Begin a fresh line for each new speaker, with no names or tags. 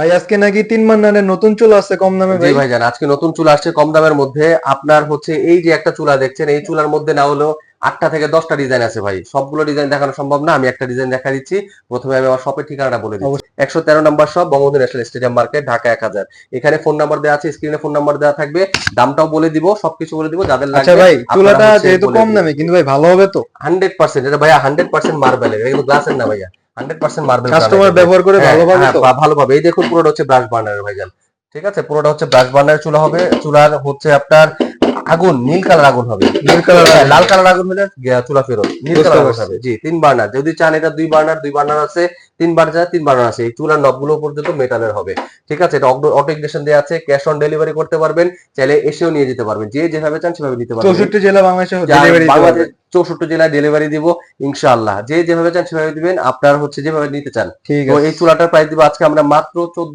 ভাই আজকে নাকি 3 বার্নারের নতুন চুলা আছে কম দামে
জি
ভাই।
ভাইজান, আজকে নতুন চুলা আসছে কম দামের মধ্যে। আপনার হচ্ছে এই যে একটা চুলা দেখছেন, এই চুলার মধ্যে না হলেও 8টা থেকে 10টা ডিজাইন আছে ভাই। সবগুলো ডিজাইন দেখানো সম্ভব না, আমি একটা ডিজাইন দেখা দিচ্ছি। প্রথমে আমি আমার শপের ঠিকানাটা বলে দিচ্ছি।
অবশ্যই।
113 number shop, Bangabandhu national stadium market, Dhaka 1000। এখানে ফোন নাম্বার দেওয়া আছে, স্ক্রিনে ফোন নাম্বার দেওয়া থাকবে। দামটাও বলে দিব, সবকিছু বলে দিব, যাদের
আচ্ছা
লাগবে
ভাই,
আপনারা
চুলাটা
হচ্ছে
যেহেতু
বলে
কম
দিবেন।
দামে কিন্তু ভাই ভালো হবে তো?
100% এটা ভাইয়া, 100% মার্বেলের, এটা কিন্তু গ্লাসের না ভাইয়া। 100% মার্বেল গ্রানাইট
কাস্টমার
হবে।
ব্যবহার করে
হ্যাঁ
ভালো পাবে
হ্যাঁ,
তো?
ভালোভাবে। এই দেখুন, পুরোটা হচ্ছে ব্রাশ বার্নারের ভাইজান। ঠিক আছে, পুরোটা হচ্ছে ব্রাশ বার্নারের চুলা হবে। চুলার হচ্ছে আপনার আগুন নীল কালার আগুন হবে।
নীল কালার
হ্যাঁ,
আগুন
লাল
হবে।
কালার আগুন হলে চুলা ফেরত। নীল
বুঝতে
কালার আগুন
পারছি।
হবে, জি। 3 বার্নার যদি চান, এটা 2 বার্নার, 2 বার্নার আছে। 3 বার্নার, 3 বার্নার আছে। এই চুলার নবগুলো পর্যন্ত মেটালের হবে। ঠিক আছে, এটা অটো ইগনিশন দেওয়া আছে। ক্যাশ অন ডেলিভারি করতে পারবেন, চাইলে এসেও নিয়ে যেতে পারবেন। যে যেভাবে চান সেভাবে নিতে পারবেন।
64 জেলা বাংলাদেশে
যার
ডেলিভারি দিতে
বাংলাদেশ
পারবেন।
64 জেলায় ডেলিভারি দিব ইনশাআল্লাহ। যে যেভাবে চান সেভাবে দিবেন, আপনার হচ্ছে যেভাবে নিতে চান।
ঠিক
তো
আছে।
এই চুলাটার প্রাইস দিব আজকে আমরা মাত্র 14